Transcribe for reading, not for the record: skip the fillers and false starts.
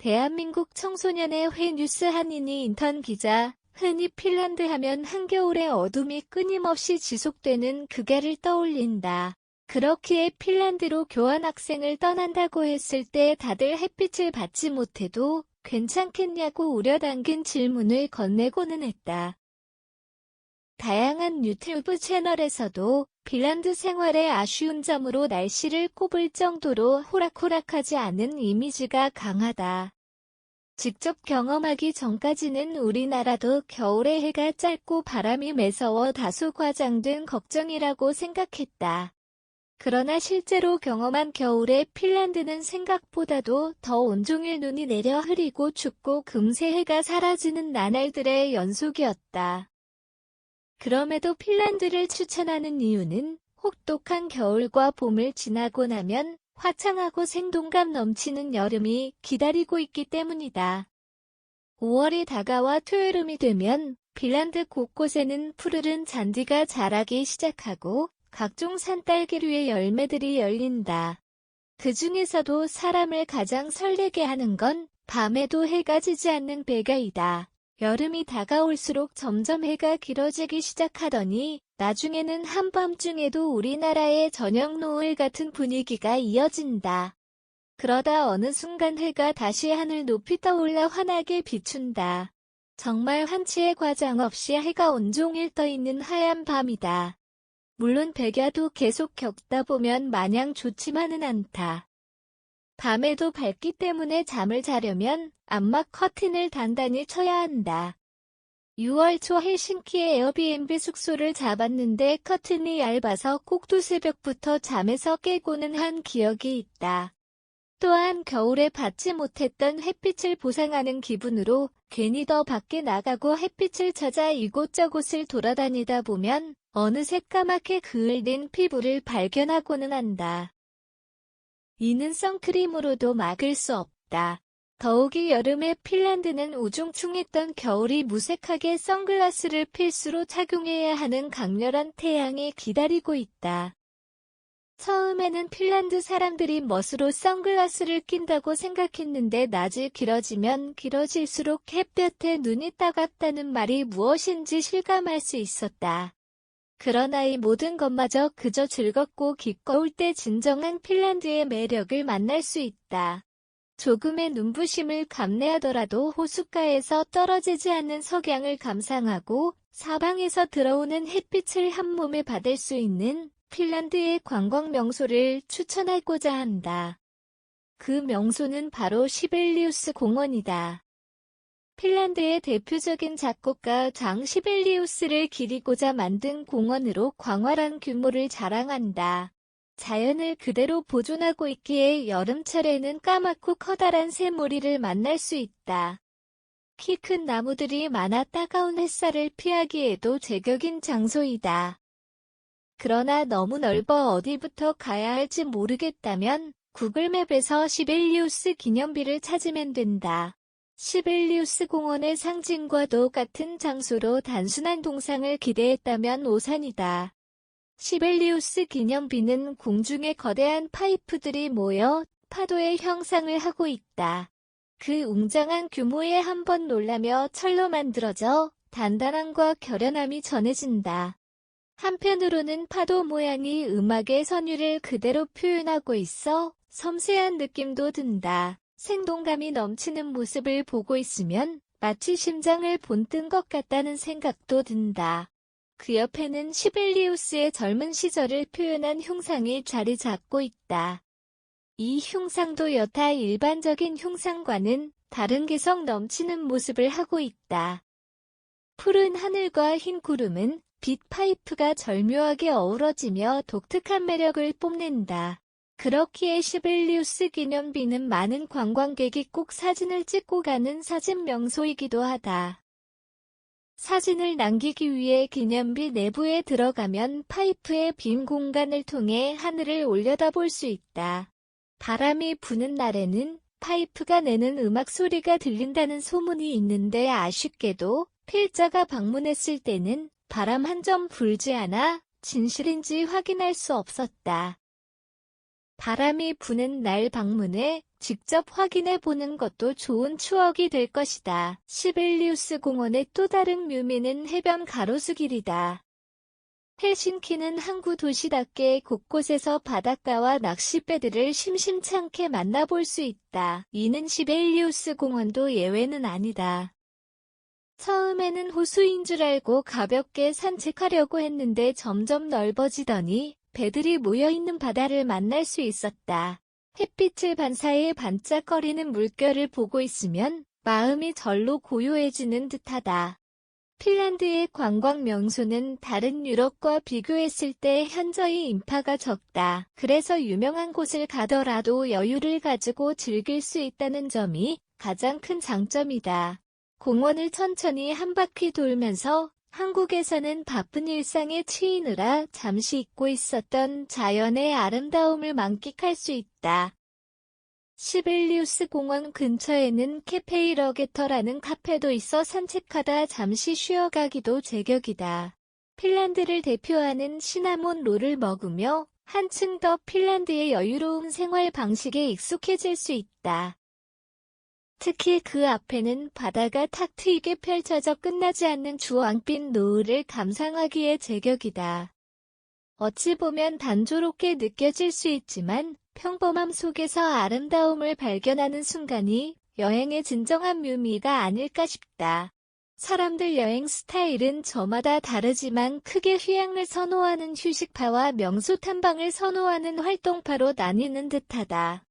대한민국 청소년의 회 뉴스 한인희 인턴 기자, 흔히 핀란드 하면 한겨울의 어둠이 끊임없이 지속되는 그게를 떠올린다. 그렇기에 핀란드로 교환학생을 떠난다고 했을 때 다들 햇빛을 받지 못해도 괜찮겠냐고 우려담긴 질문을 건네고는 했다. 다양한 유튜브 채널에서도 핀란드 생활의 아쉬운 점으로 날씨를 꼽을 정도로 호락호락하지 않은 이미지가 강하다. 직접 경험하기 전까지는 우리나라도 겨울에 해가 짧고 바람이 매서워 다소 과장된 걱정이라고 생각했다. 그러나 실제로 경험한 겨울에 핀란드는 생각보다도 더 온종일 눈이 내려 흐리고 춥고 금세 해가 사라지는 나날들의 연속이었다. 그럼에도 핀란드를 추천하는 이유는 혹독한 겨울과 봄을 지나고 나면 화창하고 생동감 넘치는 여름이 기다리고 있기 때문이다. 5월이 다가와 초여름이 되면 핀란드 곳곳에는 푸르른 잔디가 자라기 시작하고 각종 산딸기류의 열매들이 열린다. 그 중에서도 사람을 가장 설레게 하는 건 밤에도 해가 지지 않는 배가이다. 여름이 다가올수록 점점 해가 길어지기 시작하더니 나중에는 한밤중에도 우리나라의 저녁 노을 같은 분위기가 이어진다. 그러다 어느 순간 해가 다시 하늘 높이 떠올라 환하게 비춘다. 정말 한치의 과장 없이 해가 온종일 떠있는 하얀 밤이다. 물론 백야도 계속 겪다 보면 마냥 좋지만은 않다. 밤에도 밝기 때문에 잠을 자려면 암막 커튼을 단단히 쳐야 한다. 6월 초 헬싱키의 에어비앤비 숙소를 잡았는데 커튼이 얇아서 꼭 두새벽부터 잠에서 깨고는 한 기억이 있다. 또한 겨울에 받지 못했던 햇빛을 보상하는 기분으로 괜히 더 밖에 나가고 햇빛을 찾아 이곳저곳을 돌아다니다 보면 어느새 까맣게 그을린 피부를 발견하고는 한다. 이는 선크림으로도 막을 수 없다. 더욱이 여름에 핀란드는 우중충했던 겨울이 무색하게 선글라스를 필수로 착용해야 하는 강렬한 태양이 기다리고 있다. 처음에는 핀란드 사람들이 멋으로 선글라스를 낀다고 생각했는데 낮이 길어지면 길어질수록 햇볕에 눈이 따갑다는 말이 무엇인지 실감할 수 있었다. 그러나 이 모든 것마저 그저 즐겁고 기꺼울 때 진정한 핀란드의 매력을 만날 수 있다. 조금의 눈부심을 감내하더라도 호숫가에서 떨어지지 않는 석양을 감상하고 사방에서 들어오는 햇빛을 한몸에 받을 수 있는 핀란드의 관광 명소를 추천하고자 한다. 그 명소는 바로 시벨리우스 공원이다. 핀란드의 대표적인 작곡가 장 시벨리우스를 기리고자 만든 공원으로 광활한 규모를 자랑한다. 자연을 그대로 보존하고 있기에 여름철에는 까맣고 커다란 새무리를 만날 수 있다. 키 큰 나무들이 많아 따가운 햇살을 피하기에도 제격인 장소이다. 그러나 너무 넓어 어디부터 가야 할지 모르겠다면 구글맵에서 시벨리우스 기념비를 찾으면 된다. 시벨리우스 공원의 상징과도 같은 장소로 단순한 동상을 기대했다면 오산이다. 시벨리우스 기념비는 공중에 거대한 파이프들이 모여 파도의 형상을 하고 있다. 그 웅장한 규모에 한번 놀라며 철로 만들어져 단단함과 결연함이 전해진다. 한편으로는 파도 모양이 음악의 선율을 그대로 표현하고 있어 섬세한 느낌도 든다. 생동감이 넘치는 모습을 보고 있으면 마치 심장을 본뜬 것 같다는 생각도 든다. 그 옆에는 시벨리우스의 젊은 시절을 표현한 흉상이 자리 잡고 있다. 이 흉상도 여타 일반적인 흉상과는 다른 개성 넘치는 모습을 하고 있다. 푸른 하늘과 흰 구름은 빛 파이프가 절묘하게 어우러지며 독특한 매력을 뽐낸다. 그렇기에 시벨리우스 기념비는 많은 관광객이 꼭 사진을 찍고 가는 사진 명소이기도 하다. 사진을 남기기 위해 기념비 내부에 들어가면 파이프의 빈 공간을 통해 하늘을 올려다볼 수 있다. 바람이 부는 날에는 파이프가 내는 음악 소리가 들린다는 소문이 있는데 아쉽게도 필자가 방문했을 때는 바람 한 점 불지 않아 진실인지 확인할 수 없었다. 바람이 부는 날 방문해 직접 확인해 보는 것도 좋은 추억이 될 것이다. 시벨리우스 공원의 또 다른 묘미는 해변 가로수길이다. 헬싱키는 항구 도시답게 곳곳에서 바닷가와 낚싯배들을 심심찮게 만나볼 수 있다. 이는 시벨리우스 공원도 예외는 아니다. 처음에는 호수인 줄 알고 가볍게 산책하려고 했는데 점점 넓어지더니 배들이 모여있는 바다를 만날 수 있었다. 햇빛을 반사해 반짝거리는 물결을 보고 있으면 마음이 절로 고요해지는 듯하다. 핀란드의 관광 명소는 다른 유럽과 비교했을 때 현저히 인파가 적다. 그래서 유명한 곳을 가더라도 여유를 가지고 즐길 수 있다는 점이 가장 큰 장점이다. 공원을 천천히 한 바퀴 돌면서 한국에서는 바쁜 일상에 치이느라 잠시 잊고 있었던 자연의 아름다움을 만끽할 수 있다. 시벨리우스 공원 근처에는 캐페이러게터라는 카페도 있어 산책하다 잠시 쉬어가기도 제격이다. 핀란드를 대표하는 시나몬 롤을 먹으며 한층 더 핀란드의 여유로운 생활 방식에 익숙해질 수 있다. 특히 그 앞에는 바다가 탁 트이게 펼쳐져 끝나지 않는 주황빛 노을을 감상하기에 제격이다. 어찌 보면 단조롭게 느껴질 수 있지만 평범함 속에서 아름다움을 발견하는 순간이 여행의 진정한 묘미가 아닐까 싶다. 사람들 여행 스타일은 저마다 다르지만 크게 휴양을 선호하는 휴식파와 명소 탐방을 선호하는 활동파로 나뉘는 듯하다.